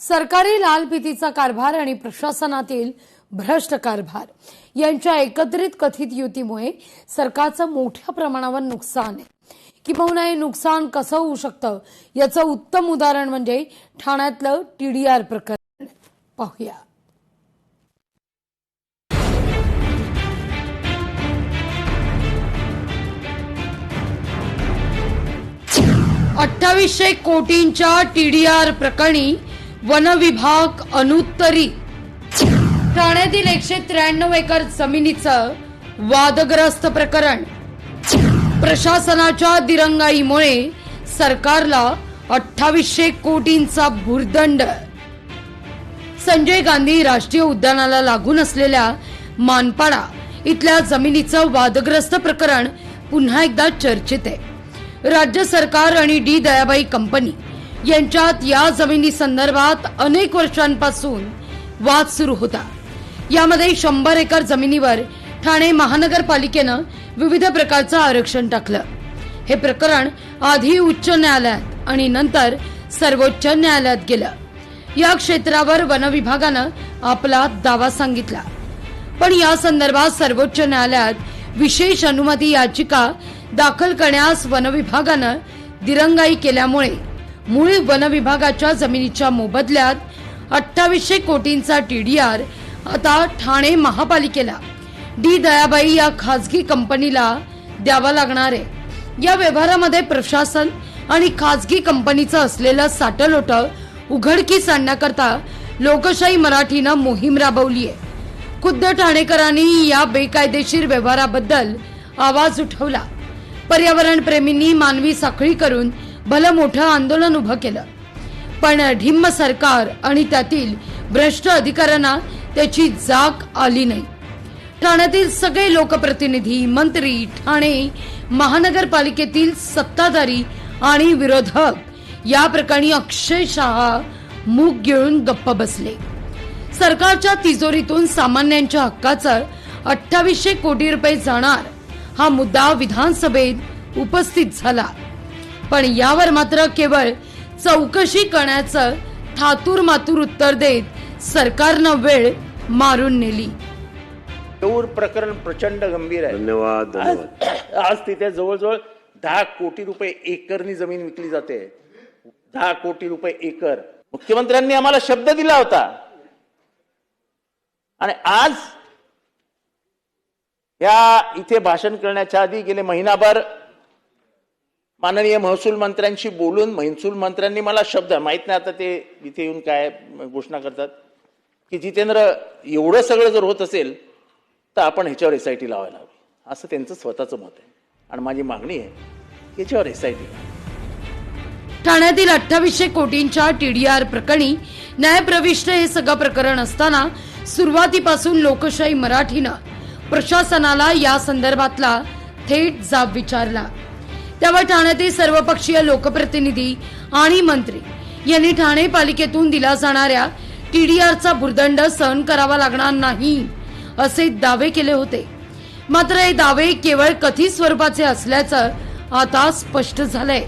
सरकारी लाल फितीचा कारभार आणि प्रशासनातील भ्रष्ट कारभार यांच्या एकत्रित कथित युतीमुळे सरकारचं मोठ्या प्रमाणावर नुकसान आहे। किंबहुना हे नुकसान कसं होऊ शकतं याचं उत्तम उदाहरण म्हणजे ठाण्यातलं TDR प्रकरण। पाहूया। 2800 कोटींच्या TDR प्रकरणी वन विभाग अनुत्तरी। ठाण्यातील 193 एकर जमिनीचं वादग्रस्त प्रकरण। प्रशासनाच्या दिरंगाईमुळे सरकारला 2800 कोटींचा भुर्दंड। संजय गांधी राष्ट्रीय उद्यानाला लागून असलेल्या मानपाडा इथल्या जमिनीचं वादग्रस्त प्रकरण पुन्हा एकदा चर्चेत आहे। राज्य सरकार आणि डी दयाबाई कंपनी यांच्यात या जमिनी संदर्भात अनेक वर्षांपासून वाद सुरू होता। यामध्ये 100 एकर जमिनीवर ठाणे महानगरपालिकेनं विविध प्रकारचं आरक्षण टाकलं। हे प्रकरण आधी उच्च न्यायालयात आणि नंतर सर्वोच्च न्यायालयात गेलं। या क्षेत्रावर वन विभागानं आपला दावा सांगितला, पण या संदर्भात सर्वोच्च न्यायालयात विशेष अनुमती याचिका दाखल करण्यास वन विभागानं दिरंगाई केल्यामुळे मूळ वन विभागाच्या जमिनीच्या मोबदल्यात 2800 कोटींचा TDR आता ठाणे महापालिकेला डी दयाबाई या खासगी कंपनीला द्यावा लागणार आहे। या व्यवहारामध्ये प्रशासन आणि खासगी कंपनीचं असलेलं साटलोटं उघडकीस आणण्याकरता लोकशाही मराठीनं मोहीम राबवली आहे। खुद्द ठाणेकरांनी या बेकायदेशीर व्यवहाराबद्दल आवाज उठवला। पर्यावरण प्रेमींनी मानवी साखळी करून भलं मोठं आंदोलन उभं केलं, पण ढिम्म सरकार आणि त्यातील भ्रष्ट अधिकाऱ्यांना त्याची जाग आली नाही। ठाण्यातील सगळे लोकप्रतिनिधी, मंत्री, ठाणे महानगरपालिकेतील सत्ताधारी आणि विरोधक या प्रकरणी अक्षरशः मूग गिळून गप्प बसले। सरकारच्या तिजोरीतून सामान्यांच्या हक्काचं 2800 कोटी रुपये जाणार हा मुद्दा विधानसभेत उपस्थित झाला, पण यावर मात्र केवळ चौकशी करण्याचं थातूर मातूर उत्तर देत सरकारनं वेळ मारून नेली। प्रकरण प्रचंड गंभीर आहे। धन्यवाद। आज तिथे जवळजवळ 10 कोटी रुपये एकरनी जमीन विकली जाते। 10 कोटी रुपये एकर। मुख्यमंत्र्यांनी आम्हाला शब्द दिला होता आणि आज या इथे भाषण करण्याच्या आधी गेले महिनाभर माननीय महसूल मंत्र्यांशी बोलून महसूल मंत्र्यांनी मला शब्द माहित नाही आता ते इथे येऊन काय घोषणा करतात की जितेंद्र एवढं सगळं जर होत असेल तर आपण ह्याच्यावर SIT लावायला हवी, असं त्यांचं स्वतःचं मत आहे आणि माझी मागणी आहे ह्याच्यावर SIT। ठाण्यातील 2800 कोटींच्या TDR प्रकरणी न्यायप्रविष्ट हे सगळं प्रकरण असताना सुरुवातीपासून लोकशाही मराठीनं प्रशासनाला या संदर्भातला थेट जाब विचारला। त्यावर ठाण्यातील सर्वपक्षीय लोकप्रतिनिधी आणि मंत्री यांनी ठाणे पालिकेतून दिला जाणाऱ्या TDRचा भुर्दंड सहन करावा लागणार नाही असे दावे केले होते। मात्र हे दावे केवळ कथित स्वरूपाचे असल्याचं आता स्पष्ट झालंय।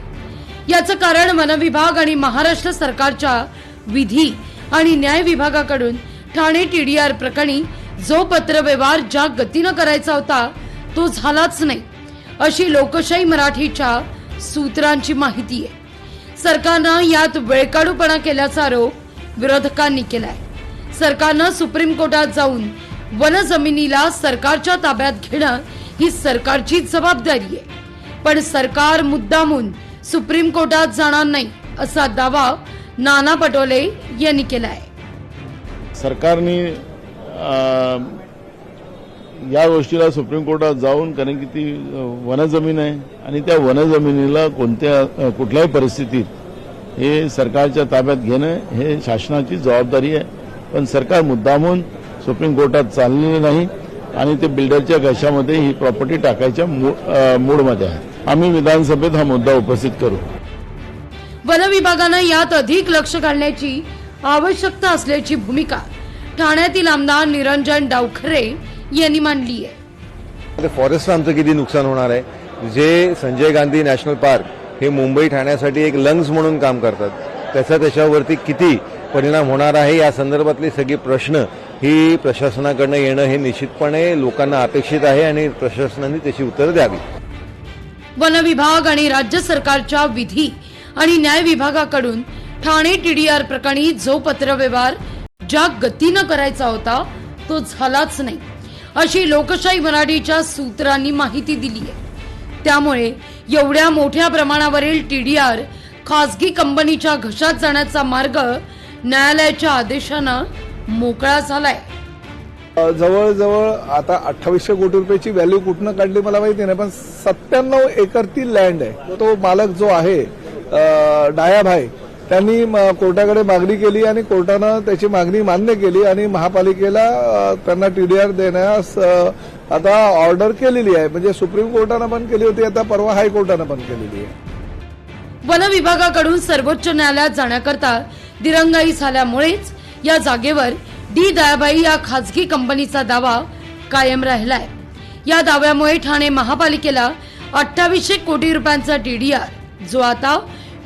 याचं कारण वन विभाग आणि महाराष्ट्र सरकारच्या विधी आणि न्याय विभागाकडून ठाणे TDR प्रकरणी जो पत्रव्यवहार ज्या गतीनं करायचा होता तो झालाच नाही, अशी लोकशाही मराठीच्या सूत्रांची माहिती आहे। सरकारनं यात वेळकाढूपणा केल्याचा आरोप विरोधकांनी केलाय। सरकारनं सुप्रीम कोर्टात जाऊन वन जमिनीला सरकारच्या ताब्यात घेणं ही सरकारची जबाबदारी आहे, पण सरकार मुद्दामून सुप्रीम कोर्टात जाणार नाही असा दावा नाना पटोले यांनी केलाय। सरकारने या गोष्टीला सुप्रीम कोर्टात जाऊन, कारण की ती वनजमीन आहे आणि त्या वनजमिनीला कुठल्याही परिस्थितीत हे सरकारच्या ताब्यात घेणं हे शासनाची जबाबदारी आहे, पण सरकार मुद्दामून सुप्रीम कोर्टात चाललेलं नाही आणि ते बिल्डरच्या घशामध्ये ही प्रॉपर्टी टाकायच्या मूडमध्ये आहे। आम्ही विधानसभेत हा मुद्दा उपस्थित करू। वन विभागानं यात अधिक लक्ष घालण्याची आवश्यकता असल्याची भूमिका ठाण्यातील आमदार निरंजन डावखरे यांनी मांडली आहे। फॉरेस्ट आमचं किती नुकसान होणार आहे। जे संजय गांधी नॅशनल पार्क हे मुंबई ठाण्यासाठी एक लंग्स म्हणून काम करतात, त्याच्यावरती किती परिणाम होणार आहे या संदर्भातली सगळी प्रश्न ही प्रशासनाकडनं येणं हे निश्चितपणे लोकांना अपेक्षित आहे आणि प्रशासनाने त्याची उत्तरं द्यावी. वन विभाग आणि राज्य सरकारच्या विधी आणि न्याय विभागाकडून ठाणे टीडीआर प्रकरणी जो पत्रव्यवहार ज्या गतीनं करायचा होता तो झालाच नाही, अशी लोकशाही मराठीच्या सूत्रांनी माहिती दिली आहे. त्यामुळे एवढ्या मोठ्या प्रमाणावरील टीडीआर खासगी कंपनीच्या घशात जाण्याचा मार्ग न्यायालयाच्या आदेशानं मोकळा झालाय. जवळजवळ आता 2800 कोटी रुपयाची व्हॅल्यू कुठनं काढली मला माहिती नाही, पण 97 एकर ती लँड आहे. तो मालक जो आहे डायाभाई, त्यांनी कोर्टाकडे मागणी केली आणि कोर्टानं त्याची मागणी मान्य केली आणि महापालिकेला त्यांना टीडीआर देण्यास आता ऑर्डर केलेली आहे. म्हणजे सुप्रीम कोर्टानं पण केली होती, आता परवा हायकोर्टानं पण केलेली आहे. वन विभागाकडून सर्वोच्च न्यायालयात जाण्याकरता दिरंगाई झाल्यामुळेच या जागेवर डी दयाबाई या खासगी कंपनीचा दावा कायम राहिलाय. या दाव्यामुळे ठाणे महापालिकेला 2800 कोटी रुपयांचा टीडीआर जो आता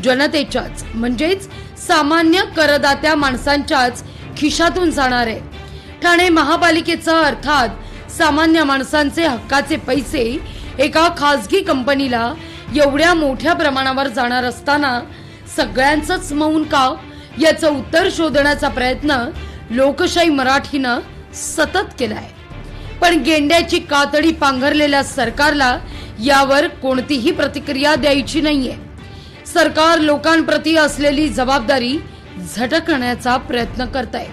जनतेच्याच म्हणजेच सामान्य करदात्या माणसांच्याच खिशातून जाणार आहे. ठाणे महापालिकेचा अर्थात सामान्य माणसांचे हक्काचे पैसे एका खासगी कंपनीला एवढ्या मोठ्या प्रमाणावर जाणार असताना सगळ्यांचंच मौन का, याचं उत्तर शोधण्याचा प्रयत्न लोकशाही मराठीनं सतत केलाय. पण गेंड्याची कातडी पांघरलेल्या सरकारला यावर कोणतीही प्रतिक्रिया द्यायची नाहीये. सरकार लोकांप्रती असलेली जबाबदारी झटकण्याचा प्रयत्न करतंय.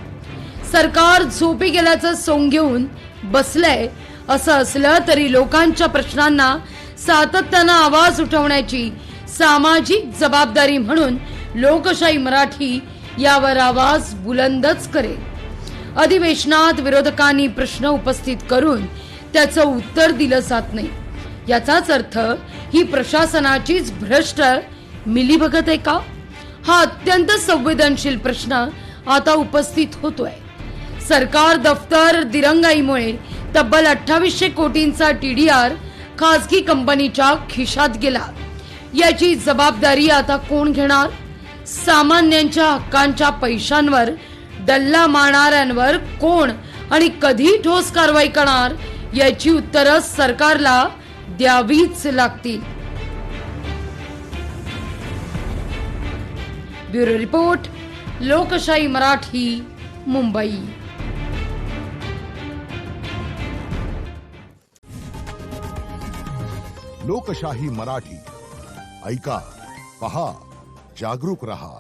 सरकार झोपी गेल्याचं सोंग घेऊन बसलंय. असं असलं तरी लोकांच्या प्रश्नांना सातत्यानं आवाज उठवण्याची सामाजिक जबाबदारी म्हणून लोकशाही मराठी यावर आवाज बुलंदच करेल. अधिवेशनात विरोधकांनी प्रश्न उपस्थित करून त्याचं उत्तर दिलं जात नाही, याचाच अर्थ ही प्रशासनाचीच भ्रष्ट मिलीभगत आहे का? हा अत्यंत संवेदनशील प्रश्न आता उपस्थित होतोय. सरकार दफ्तर दिरंगाईमुळे तब्बल 2800 कोटींचा टीडीआर खासगी कंपनीच्या खिशात गेला. याची जबाबदारी आता कोण घेणार? सामान्यांच्या हक्कांच्या पैशांवर डल्ला मारणाऱ्यांवर कोण आणि कधी ठोस कारवाई करणार याची उत्तरं सरकारला द्यावीच लागतील. ब्युरो रिपोर्ट, लोकशाही मराठी, मुंबई. लोकशाही मराठी ऐका, पहा, जागरूक रहा.